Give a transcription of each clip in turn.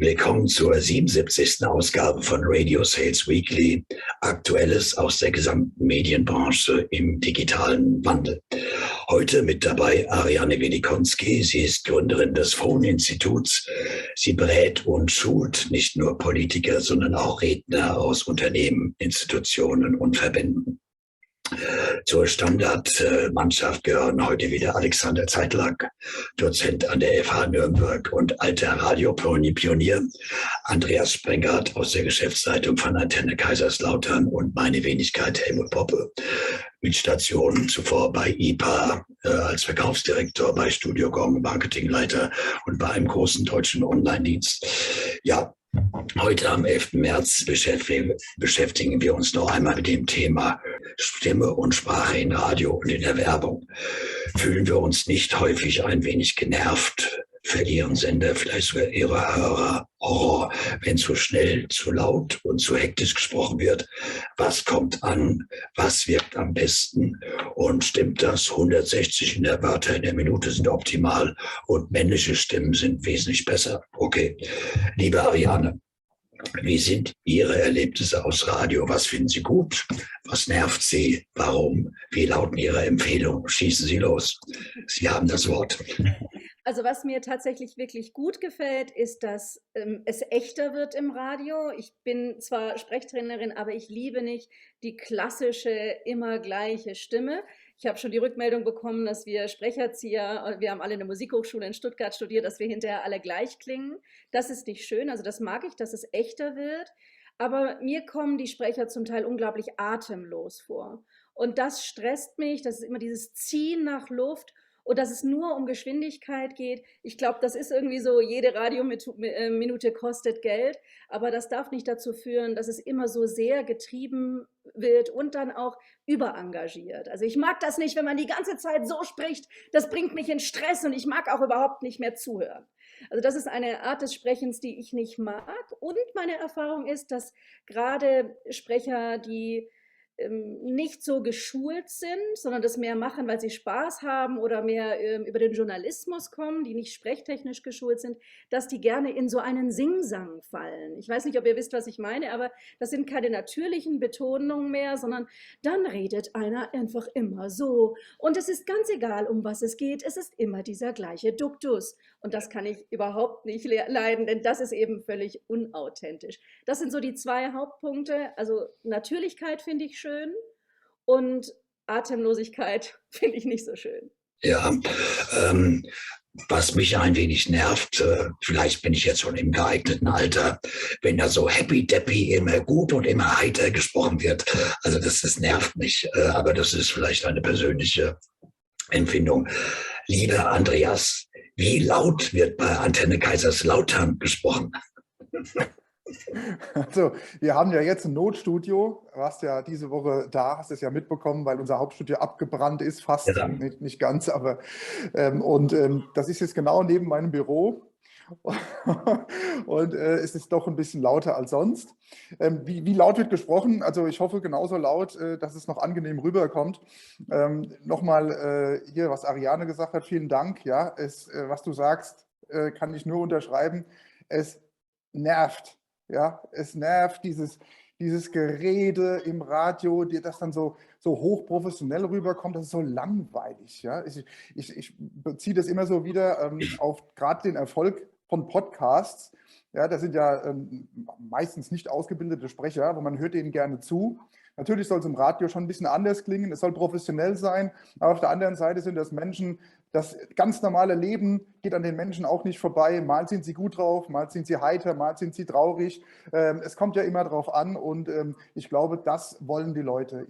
Willkommen zur 77. Ausgabe von Radio Sales Weekly. Aktuelles aus der gesamten Medienbranche im digitalen Wandel. Heute mit dabei Ariane Welikonski. Sie ist Gründerin des Phone-Instituts. Sie berät und schult nicht nur Politiker, sondern auch Redner aus Unternehmen, Institutionen und Verbänden. Zur Standardmannschaft gehören heute wieder Alexander Zeitlack, Dozent an der FH Nürnberg und alter Radiopionier, Andreas Sprengert aus der Geschäftsleitung von Antenne Kaiserslautern und meine Wenigkeit Helmut Poppe mit Stationen zuvor bei IPA als Verkaufsdirektor, bei Studio Gong Marketingleiter und bei einem großen deutschen Online-Dienst. Ja, heute am 11. März beschäftigen wir uns noch einmal mit dem Thema Stimme und Sprache in Radio und in der Werbung. Fühlen wir uns nicht häufig ein wenig genervt? Verlieren Sender vielleicht sogar ihre Hörer? Horror, wenn zu schnell, zu laut und zu hektisch gesprochen wird. Was kommt an? Was wirkt am besten? Und stimmt das? 160 Wörter in der Minute sind optimal und männliche Stimmen sind wesentlich besser. Okay, liebe Ariane, wie sind Ihre Erlebnisse aus Radio? Was finden Sie gut? Was nervt Sie? Warum? Wie lauten Ihre Empfehlungen? Schießen Sie los. Sie haben das Wort. Also was mir tatsächlich wirklich gut gefällt, ist, dass es echter wird im Radio. Ich bin zwar Sprechtrainerin, aber ich liebe nicht die klassische, immer gleiche Stimme. Ich habe schon die Rückmeldung bekommen, dass wir Sprecherzieher, wir haben alle eine Musikhochschule in Stuttgart studiert, dass wir hinterher alle gleich klingen. Das ist nicht schön, also das mag ich, dass es echter wird. Aber mir kommen die Sprecher zum Teil unglaublich atemlos vor. Und das stresst mich, das ist immer dieses Ziehen nach Luft. Und dass es nur um Geschwindigkeit geht. Ich glaube, das ist irgendwie so, jede Radiominute kostet Geld, aber das darf nicht dazu führen, dass es immer so sehr getrieben wird und dann auch überengagiert. Also ich mag das nicht, wenn man die ganze Zeit so spricht, das bringt mich in Stress und ich mag auch überhaupt nicht mehr zuhören. Also das ist eine Art des Sprechens, die ich nicht mag. Und meine Erfahrung ist, dass gerade Sprecher, die nicht so geschult sind, sondern das mehr machen, weil sie Spaß haben oder mehr über den Journalismus kommen, die nicht sprechtechnisch geschult sind, dass die gerne in so einen Singsang fallen. Ich weiß nicht, ob ihr wisst, was ich meine, aber das sind keine natürlichen Betonungen mehr, sondern dann redet einer einfach immer so. Und es ist ganz egal, um was es geht, es ist immer dieser gleiche Duktus. Und das kann ich überhaupt nicht leiden, denn das ist eben völlig unauthentisch. Das sind so die zwei Hauptpunkte. Also Natürlichkeit finde ich schön und Atemlosigkeit finde ich nicht so schön. Ja, was mich ein wenig nervt, vielleicht bin ich jetzt schon im geeigneten Alter, wenn da so happy-deppy immer gut und immer heiter gesprochen wird. Also das nervt mich, aber das ist vielleicht eine persönliche Empfindung. Lieber Andreas, wie laut wird bei Antenne Kaiserslautern gesprochen? Also, wir haben ja jetzt ein Notstudio, warst ja diese Woche da, hast es ja mitbekommen, weil unser Hauptstudio abgebrannt ist, fast, Ja. nicht ganz, aber das ist jetzt genau neben meinem Büro und es ist doch ein bisschen lauter als sonst. Wie laut wird gesprochen? Also ich hoffe genauso laut, dass es noch angenehm rüberkommt. Nochmal hier, was Ariane gesagt hat, vielen Dank. Ja, was du sagst, kann ich nur unterschreiben. Es nervt. Ja, es nervt dieses Gerede im Radio, das dann so hochprofessionell rüberkommt, das ist so langweilig. Ja? Ich beziehe das immer so wieder auf gerade den Erfolg von Podcasts. Ja, das sind ja meistens nicht ausgebildete Sprecher, wo man hört denen gerne zu. Natürlich soll es im Radio schon ein bisschen anders klingen, es soll professionell sein, aber auf der anderen Seite sind das Menschen, das ganz normale Leben geht an den Menschen auch nicht vorbei. Mal sind sie gut drauf, mal sind sie heiter, mal sind sie traurig. Es kommt ja immer drauf an und ich glaube, das wollen die Leute.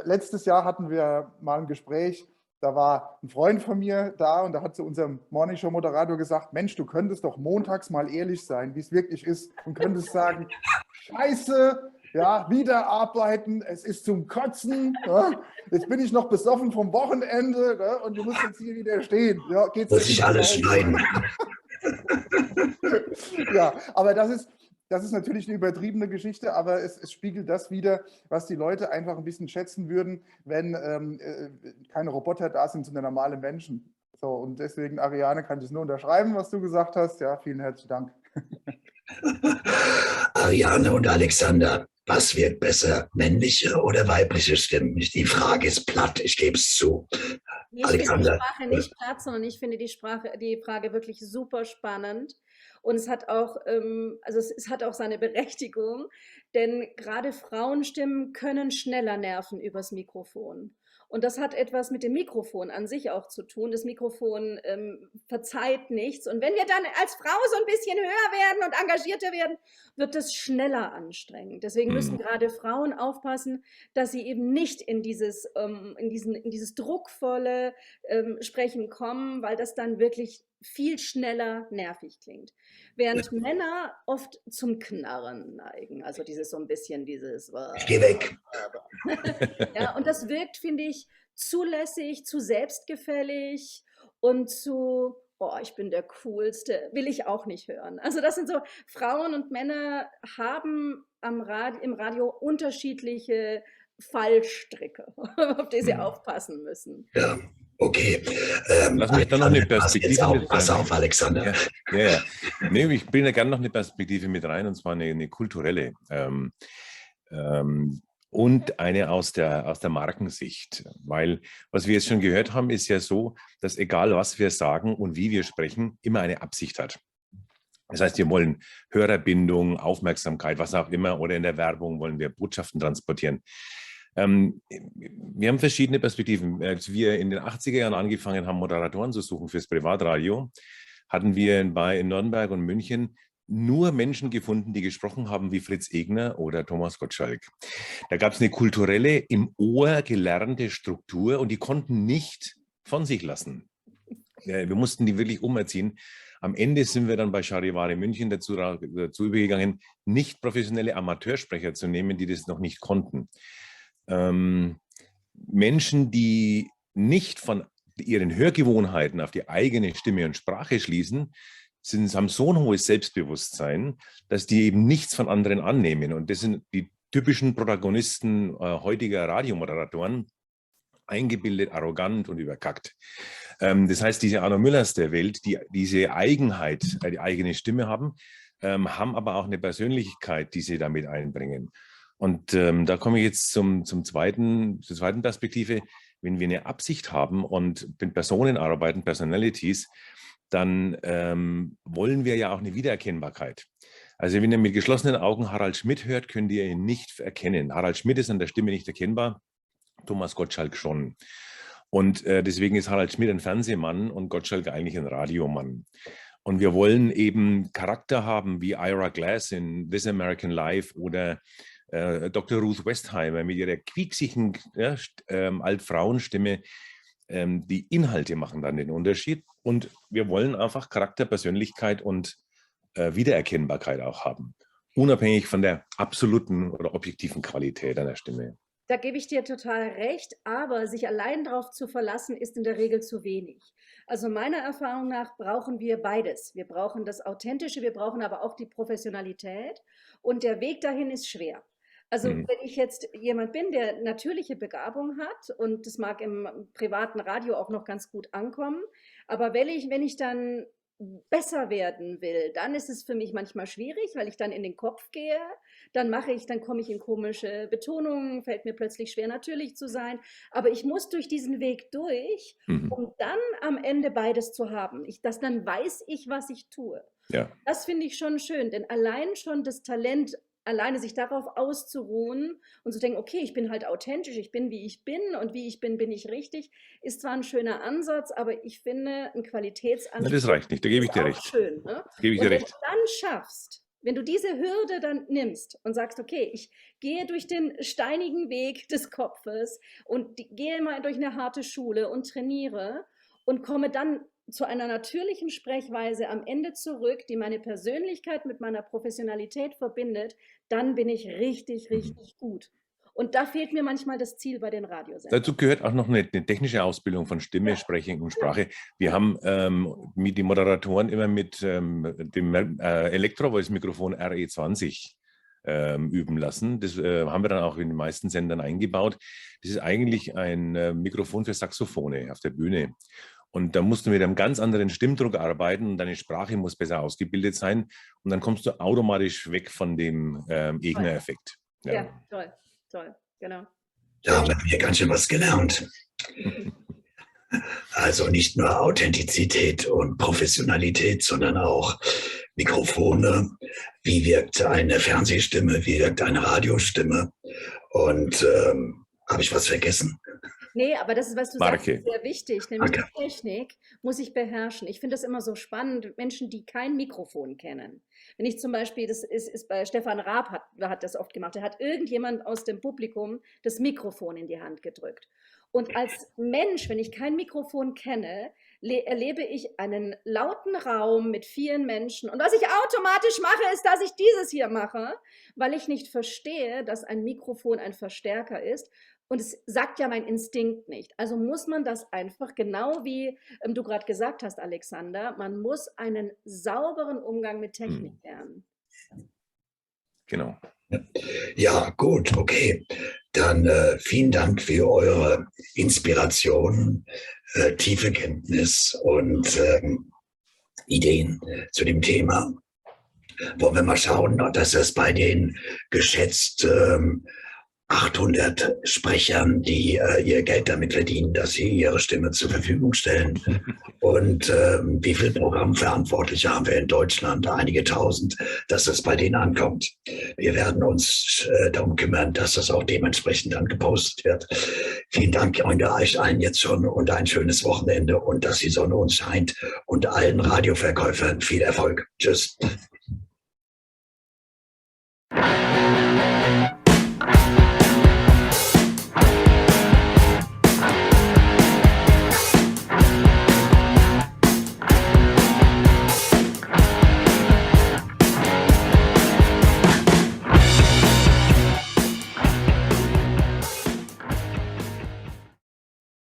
Letztes Jahr hatten wir mal ein Gespräch, da war ein Freund von mir da und da hat zu unserem Morningshow-Moderator gesagt, Mensch, du könntest doch montags mal ehrlich sein, wie es wirklich ist und könntest sagen, Scheiße, ja, wieder arbeiten, es ist zum Kotzen, ja, jetzt bin ich noch besoffen vom Wochenende, ja, und du musst jetzt hier wieder stehen. Ja, geht's Muss ich alles schneiden. Ja, aber das ist natürlich eine übertriebene Geschichte, aber es spiegelt das wider, was die Leute einfach ein bisschen schätzen würden, wenn keine Roboter da sind, sondern normale Menschen. So, und deswegen, Ariane, kann ich es nur unterschreiben, was du gesagt hast. Ja, vielen herzlichen Dank. Ariane und Alexander, was wird besser, männliche oder weibliche Stimmen? Die Frage ist platt, ich gebe es zu. Ich finde die Alexander, Sprache nicht platt, sondern ich finde die Frage wirklich super spannend. Und es hat auch, also es hat auch seine Berechtigung, denn gerade Frauenstimmen können schneller nerven übers Mikrofon. Und das hat etwas mit dem Mikrofon an sich auch zu tun. Das Mikrofon verzeiht nichts. Und wenn wir dann als Frau so ein bisschen höher werden und engagierter werden, wird das schneller anstrengend. Deswegen müssen gerade Frauen aufpassen, dass sie eben nicht in dieses druckvolle Sprechen kommen, weil das dann wirklich viel schneller nervig klingt. Während Männer oft zum Knarren neigen. Also dieses so ein bisschen dieses. ich gehe weg. Ja, und das wirkt, finde ich, zulässig, zu selbstgefällig und zu, boah, ich bin der Coolste, will ich auch nicht hören. Also das sind so, Frauen und Männer haben im Radio unterschiedliche Fallstricke, auf die sie aufpassen müssen. Ja, okay. Lass mich da noch eine Alexander, Perspektive mit pass rein. auf, Alexander. Ja. Nee, ich bringe da gerne noch eine Perspektive mit rein, und zwar eine kulturelle. Und eine aus der Markensicht. Weil, was wir jetzt schon gehört haben, ist ja so, dass egal was wir sagen und wie wir sprechen, immer eine Absicht hat. Das heißt, wir wollen Hörerbindung, Aufmerksamkeit, was auch immer, oder in der Werbung wollen wir Botschaften transportieren. Wir haben verschiedene Perspektiven. Als wir in den 80er Jahren angefangen haben, Moderatoren zu suchen fürs Privatradio, hatten wir in Nürnberg und München nur Menschen gefunden, die gesprochen haben wie Fritz Egner oder Thomas Gottschalk. Da gab es eine kulturelle, im Ohr gelernte Struktur, und die konnten nicht von sich lassen. Wir mussten die wirklich umerziehen. Am Ende sind wir dann bei Charivari München dazu übergegangen, nicht professionelle Amateursprecher zu nehmen, die das noch nicht konnten. Menschen, die nicht von ihren Hörgewohnheiten auf die eigene Stimme und Sprache schließen, haben so ein hohes Selbstbewusstsein, dass die eben nichts von anderen annehmen. Und das sind die typischen Protagonisten heutiger Radiomoderatoren, eingebildet, arrogant und überkackt. Das heißt, diese Arno Müllers der Welt, die diese Eigenheit, die eigene Stimme haben, haben aber auch eine Persönlichkeit, die sie damit einbringen. Und da komme ich jetzt zur zweiten Perspektive. Wenn wir eine Absicht haben und mit Personen arbeiten, Personalities, dann wollen wir ja auch eine Wiedererkennbarkeit. Also wenn ihr mit geschlossenen Augen Harald Schmidt hört, könnt ihr ihn nicht erkennen. Harald Schmidt ist an der Stimme nicht erkennbar, Thomas Gottschalk schon. Und deswegen ist Harald Schmidt ein Fernsehmann und Gottschalk eigentlich ein Radiomann. Und wir wollen eben Charakter haben wie Ira Glass in This American Life oder Dr. Ruth Westheimer mit ihrer quieksigen Altfrauenstimme. Die Inhalte machen dann den Unterschied. Und wir wollen einfach Charakter, Persönlichkeit und Wiedererkennbarkeit auch haben. Unabhängig von der absoluten oder objektiven Qualität einer Stimme. Da gebe ich dir total recht, aber sich allein darauf zu verlassen, ist in der Regel zu wenig. Also meiner Erfahrung nach brauchen wir beides. Wir brauchen das Authentische, wir brauchen aber auch die Professionalität, und der Weg dahin ist schwer. Also wenn ich jetzt jemand bin, der natürliche Begabung hat, und das mag im privaten Radio auch noch ganz gut ankommen, aber wenn ich dann besser werden will, dann ist es für mich manchmal schwierig, weil ich dann in den Kopf gehe, dann komme ich in komische Betonungen, fällt mir plötzlich schwer, natürlich zu sein, aber ich muss durch diesen Weg durch, um dann am Ende beides zu haben. Dann weiß ich, was ich tue. Ja. Das finde ich schon schön, denn allein schon das Talent, alleine sich darauf auszuruhen und zu denken, okay, ich bin halt authentisch, ich bin, wie ich bin, und wie ich bin, bin ich richtig, ist zwar ein schöner Ansatz, aber ich finde, ein Qualitätsanspruch Das reicht nicht, da gebe ich dir auch recht. schön. Ne? Gebe ich dir Und wenn recht. du dann schaffst, wenn du diese Hürde dann nimmst und sagst, okay, ich gehe durch den steinigen Weg des Kopfes und gehe mal durch eine harte Schule und trainiere und komme dann zu einer natürlichen Sprechweise am Ende zurück, die meine Persönlichkeit mit meiner Professionalität verbindet, dann bin ich richtig, richtig gut. Und da fehlt mir manchmal das Ziel bei den Radiosendern. Dazu gehört auch noch eine technische Ausbildung von Stimme, Sprechen und Sprache. Wir haben mit den Moderatoren immer mit dem Electro-Voice-Mikrofon RE20 üben lassen. Das haben wir dann auch in den meisten Sendern eingebaut. Das ist eigentlich ein Mikrofon für Saxophone auf der Bühne. Und da musst du mit einem ganz anderen Stimmdruck arbeiten und deine Sprache muss besser ausgebildet sein. Und dann kommst du automatisch weg von dem Egner-Effekt. Ja, toll, toll, genau. Da haben wir ganz schön was gelernt. Also nicht nur Authentizität und Professionalität, sondern auch Mikrofone. Wie wirkt eine Fernsehstimme? Wie wirkt eine Radiostimme? Und habe ich was vergessen? Nee, aber das ist, was du sagst, ist sehr wichtig, nämlich Marke. die Technik muss ich beherrschen. Ich finde das immer so spannend, Menschen, die kein Mikrofon kennen. Wenn ich zum Beispiel, das ist bei Stefan Raab hat das oft gemacht, da hat irgendjemand aus dem Publikum das Mikrofon in die Hand gedrückt. Und als Mensch, wenn ich kein Mikrofon kenne, erlebe ich einen lauten Raum mit vielen Menschen. Und was ich automatisch mache, ist, dass ich dieses hier mache, weil ich nicht verstehe, dass ein Mikrofon ein Verstärker ist. Und es sagt ja mein Instinkt nicht. Also muss man das einfach, genau wie du gerade gesagt hast, Alexander, man muss einen sauberen Umgang mit Technik lernen. Genau. Ja, gut, okay. Dann vielen Dank für eure Inspiration, tiefe Kenntnis und Ideen zu dem Thema. Wollen wir mal schauen, dass es bei den geschätzt 800 Sprechern, die ihr Geld damit verdienen, dass sie ihre Stimme zur Verfügung stellen. Und wie viele Programmverantwortliche haben wir in Deutschland? Einige tausend, dass das bei denen ankommt. Wir werden uns darum kümmern, dass das auch dementsprechend dann gepostet wird. Vielen Dank euch allen jetzt schon und ein schönes Wochenende und dass die Sonne uns scheint und allen Radioverkäufern viel Erfolg. Tschüss.